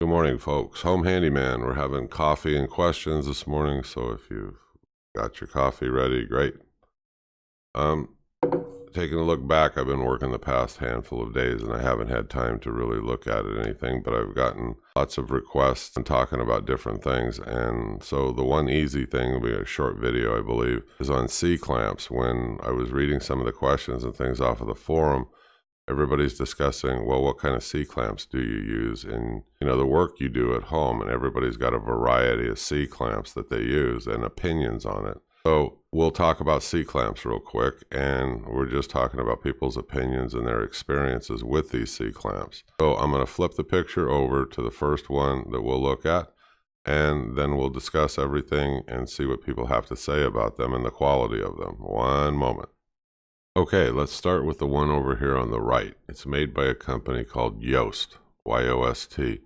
Good morning, folks. Home handyman. We're having coffee and questions this morning, so if you've got your coffee ready, great. Um, Taking a look back, I've been working the past handful of days, and I haven't had time to really look at it anything, but I've gotten lots of requests and talking about different things. And so the one easy thing will be a short video, I believe, is on C-clamps. When I was reading some of the questions and things off of the forum, everybody's discussing, well, what kind of C-clamps do you use in, the work you do at home? And everybody's got a variety of C-clamps that they use and opinions on it. So we'll talk about C-clamps real quick, and we're just talking about people's opinions and their experiences with these C-clamps. So I'm going to flip the picture over to the first one that we'll look at, and then we'll discuss everything and see what people have to say about them and the quality of them. One moment. Okay, let's start with the one over here on the right. It's made by a company called Yost, Y-O-S-T.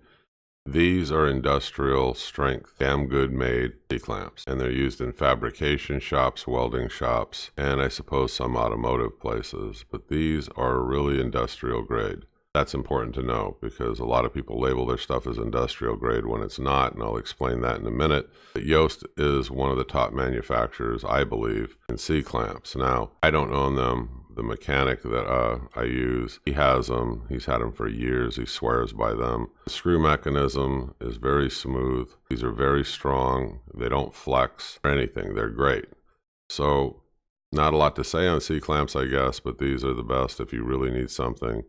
These are industrial strength, damn good made C-clamps, and they're used in fabrication shops, welding shops, and I suppose some automotive places, but these are really industrial grade. That's important to know because a lot of people label their stuff as industrial grade when it's not, and I'll explain that in a minute. But Yost is one of the top manufacturers, I believe, in C-clamps. Now, I don't own them. The mechanic that I use, he has them. He's had them for years. He swears by them. The screw mechanism is very smooth. These are very strong. They don't flex or anything. They're great. So, not a lot to say on C-clamps, I guess, but these are the best if you really need something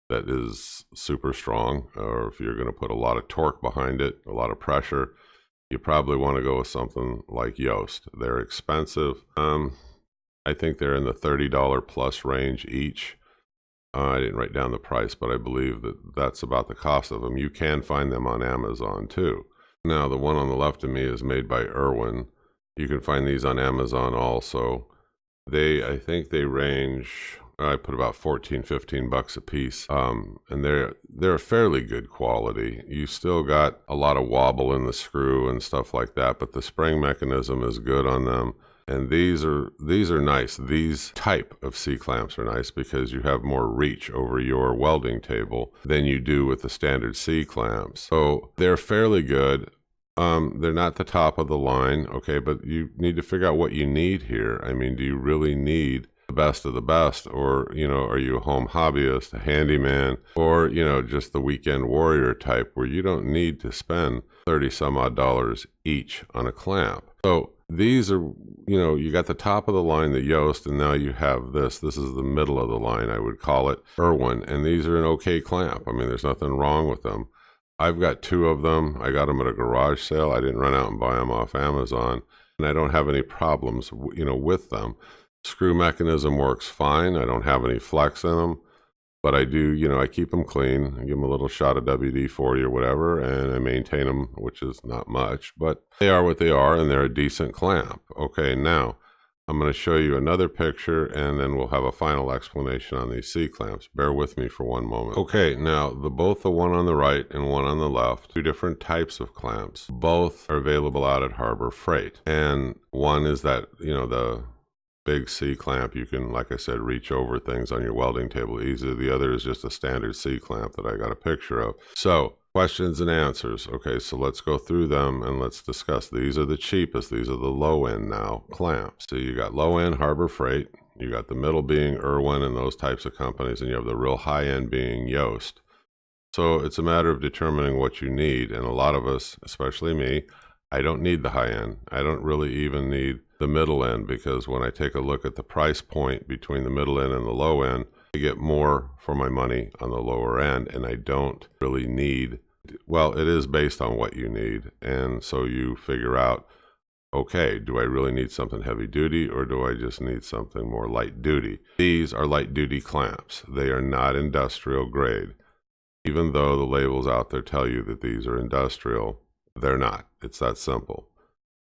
that is super strong, or if you're going to put a lot of torque behind it, a lot of pressure, you probably want to go with something like Yost. They're expensive. I think they're in the $30 plus range each. I didn't write down the price, but I believe that that's about the cost of them. You can find them on Amazon too. Now, the one on the left of me is made by Irwin. You can find these on Amazon also. I think they range, I put about 14, 15 bucks a piece. And they're a fairly good quality. You still got a lot of wobble in the screw and stuff like that, but the spring mechanism is good on them. And these are nice. These type of C-clamps are nice because you have more reach over your welding table than you do with the standard C-clamps. So they're fairly good. They're not the top of the line, okay, but you need to figure out what you need here. I mean, do you really need the best of the best, or, are you a home hobbyist, a handyman, or, just the weekend warrior type where you don't need to spend 30 some odd dollars each on a clamp? So these are, you got the top of the line, the Yost, and now you have this. This is the middle of the line, I would call it, Irwin, and these are an okay clamp. I mean, there's nothing wrong with them. I've got two of them. I got them at a garage sale. I didn't run out and buy them off Amazon, and I don't have any problems, with them. Screw mechanism works fine. I don't have any flex in them, but I do, I keep them clean. I give them a little shot of WD-40 or whatever, and I maintain them, which is not much, but they are what they are, and they're a decent clamp. Okay, now I'm going to show you another picture, and then we'll have a final explanation on these C-clamps. Bear with me for one moment. Okay, now both the one on the right and one on the left, two different types of clamps. Both are available out at Harbor Freight. And one is that, the big C-clamp. You can, like I said, reach over things on your welding table easily. The other is just a standard C-clamp that I got a picture of. So, questions and answers. Okay, so let's go through them and let's discuss. These are the cheapest. These are the low end now clamps. So you got low end Harbor Freight. You got the middle being Irwin and those types of companies, and you have the real high end being Yost. So it's a matter of determining what you need. And a lot of us, especially me, I don't need the high end. I don't really even need the middle end, because when I take a look at the price point between the middle end and the low end, I get more for my money on the lower end, and I don't really need, well, it is based on what you need. And so you figure out, okay, do I really need something heavy duty, or do I just need something more light duty? These are light duty clamps. They are not industrial grade. Even though the labels out there tell you that these are industrial, they're not. It's that simple.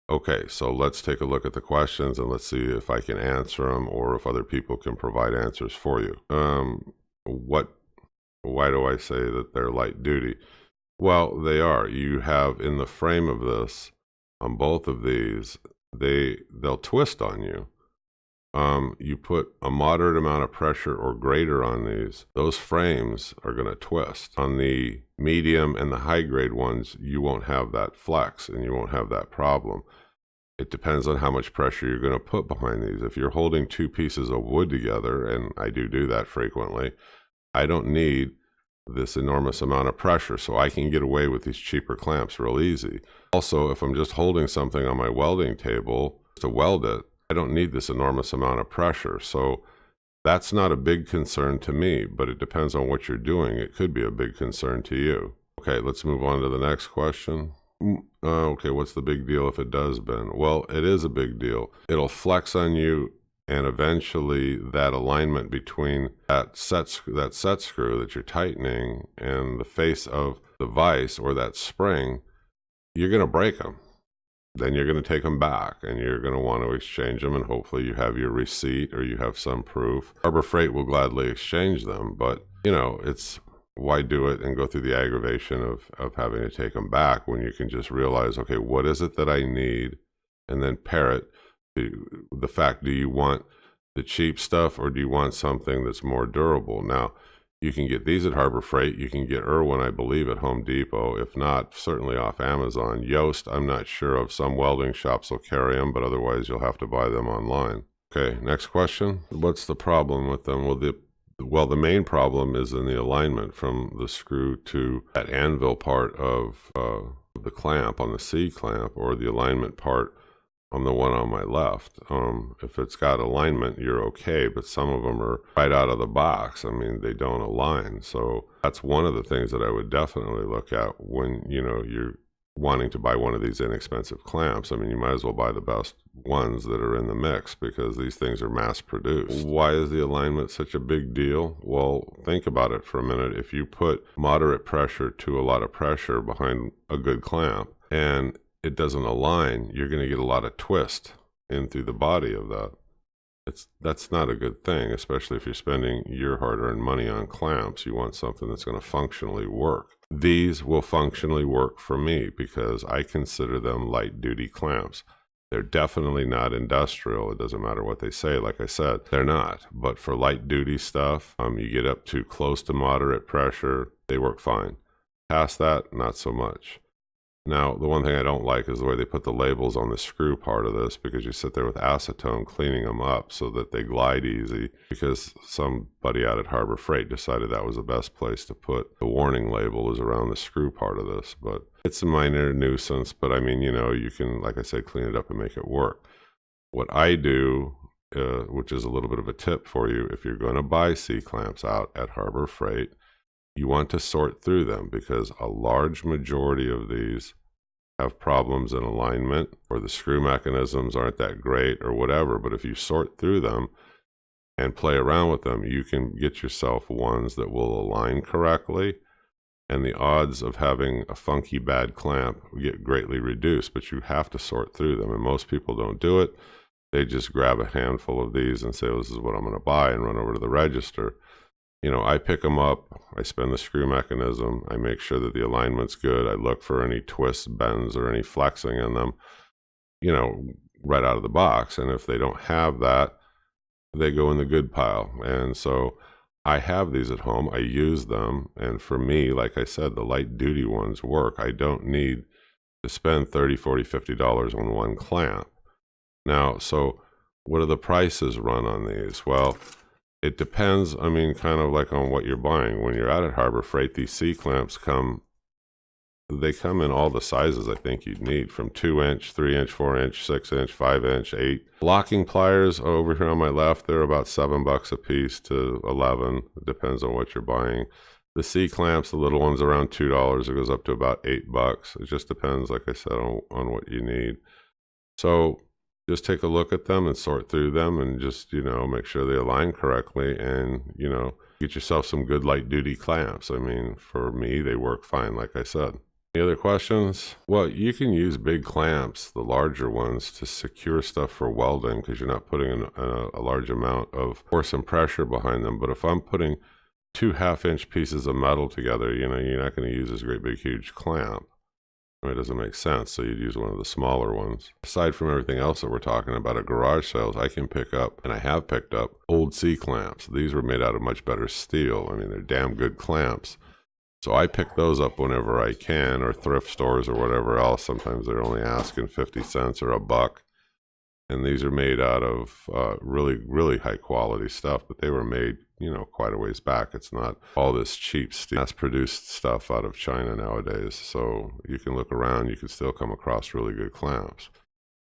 Okay, so let's take a look at the questions and let's see if I can answer them, or if other people can provide answers for you. Why do I say that they're light duty? Well, they are. You have in the frame of this, on both of these, they'll twist on you. You put a moderate amount of pressure or greater on these, those frames are going to twist. On the medium and the high grade ones, you won't have that flex and you won't have that problem. It depends on how much pressure you're going to put behind these. If you're holding two pieces of wood together, and I do that frequently, I don't need this enormous amount of pressure, so I can get away with these cheaper clamps real easy. Also, if I'm just holding something on my welding table to weld it, I don't need this enormous amount of pressure. So that's not a big concern to me, but it depends on what you're doing. It could be a big concern to you. Okay, let's move on to the next question. Okay, what's the big deal if it does bend? Well, it is a big deal. It'll flex on you, and eventually that alignment between that set screw that you're tightening and the face of the vise or that spring, you're going to break them. Then you're going to take them back and you're going to want to exchange them, and hopefully you have your receipt or you have some proof. Harbor Freight will gladly exchange them, but you know, it's why do it and go through the aggravation of having to take them back when you can just realize, okay, what is it that I need? And then pair it to the fact, do you want the cheap stuff or do you want something that's more durable? Now, you can get these at Harbor Freight. You can get Irwin, I believe, at Home Depot. If not, certainly off Amazon. Yost, I'm not sure of. Some welding shops will carry them, but otherwise you'll have to buy them online. Okay, next question. What's the problem with them? Well, the main problem is in the alignment from the screw to that anvil part of the clamp on the C clamp, or the alignment part on the one on my left. If it's got alignment, you're okay, but some of them are right out of the box. I mean, they don't align. So that's one of the things that I would definitely look at when, you know, you're wanting to buy one of these inexpensive clamps. I mean, you might as well buy the best ones that are in the mix, because these things are mass produced. Why is the alignment such a big deal? Well, think about it for a minute. If you put moderate pressure to a lot of pressure behind a good clamp and it doesn't align, you're going to get a lot of twist in through the body of that. That's not a good thing, especially if you're spending your hard-earned money on clamps. You want something that's going to functionally work. These will functionally work for me because I consider them light-duty clamps. They're definitely not industrial. It doesn't matter what they say. Like I said, they're not. But for light-duty stuff, you get up to close to moderate pressure, they work fine. Past that, not so much. Now, the one thing I don't like is the way they put the labels on the screw part of this, because you sit there with acetone cleaning them up so that they glide easy, because somebody out at Harbor Freight decided that was the best place to put the warning label, is around the screw part of this. But it's a minor nuisance, but I mean, you know, you can, like I said, clean it up and make it work. What I do, which is a little bit of a tip for you, if you're going to buy C-clamps out at Harbor Freight, you want to sort through them, because a large majority of these have problems in alignment, or the screw mechanisms aren't that great or whatever. But if you sort through them and play around with them, you can get yourself ones that will align correctly, and the odds of having a funky bad clamp get greatly reduced. But you have to sort through them, and most people don't do it. They just grab a handful of these and say, well, this is what I'm going to buy, and run over to the register. You know, I pick them up, I spin the screw mechanism, I make sure that the alignment's good, I look for any twists, bends, or any flexing in them, you know, right out of the box. And if they don't have that, they go in the good pile. And so I have these at home, I use them, and for me, like I said, the light duty ones work. I don't need to spend $30, $40, $50 on one clamp. Now, so what do the prices run on these? Well, it depends, I mean, kind of like on what you're buying. When you're out at Harbor Freight, these C-clamps come in all the sizes I think you'd need, from 2-inch, 3-inch, 4-inch, 6-inch, 5-inch, 8. Locking pliers over here on my left, they're about $7 a piece to $11. It depends on what you're buying. The C-clamps, the little ones, around $2. It goes up to about $8. It just depends, like I said, on what you need. So just take a look at them and sort through them, and just, you know, make sure they align correctly, and, you know, get yourself some good light duty clamps. I mean, for me, they work fine, like I said. Any other questions? Well, you can use big clamps, the larger ones, to secure stuff for welding, because you're not putting a large amount of force and pressure behind them. But if I'm putting 2 half-inch pieces of metal together, you know, you're not going to use this great big huge clamp. I mean, it doesn't make sense, so you'd use one of the smaller ones. Aside from everything else that we're talking about at garage sales, I can pick up, and I have picked up, old C-clamps. These were made out of much better steel. I mean, they're damn good clamps. So I pick those up whenever I can, or thrift stores or whatever else. Sometimes they're only asking 50 cents or $1. And these are made out of really, really high quality stuff, but they were made, quite a ways back. It's not all this cheap, mass-produced stuff out of China nowadays. So you can look around, you can still come across really good clamps.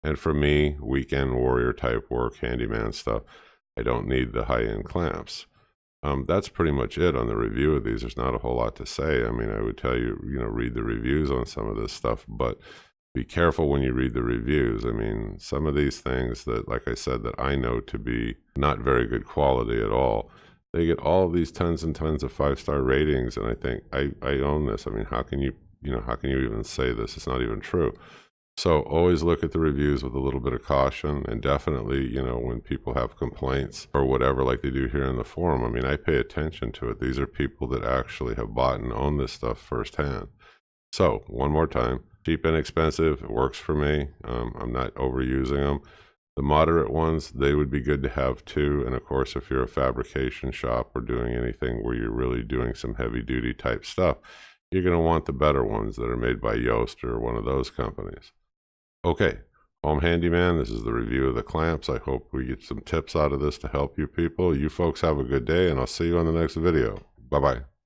And for me, weekend warrior type work, handyman stuff, I don't need the high-end clamps. That's pretty much it on the review of these. There's not a whole lot to say. I mean, I would tell you, read the reviews on some of this stuff, but be careful when you read the reviews. I mean, some of these things that, like I said, that I know to be not very good quality at all, they get all of these tons and tons of 5-star ratings, and I think, I own this. I mean, how can you even say this? It's not even true. So always look at the reviews with a little bit of caution, and definitely, when people have complaints or whatever, like they do here in the forum, I mean, I pay attention to it. These are people that actually have bought and own this stuff firsthand. So one more time, cheap and expensive, it works for me. I'm not overusing them. The moderate ones, they would be good to have too. And of course, if you're a fabrication shop or doing anything where you're really doing some heavy duty type stuff, you're going to want the better ones that are made by Yost or one of those companies. Okay, Home Handyman, this is the review of the clamps. I hope we get some tips out of this to help you people. You folks have a good day, and I'll see you on the next video. Bye-bye.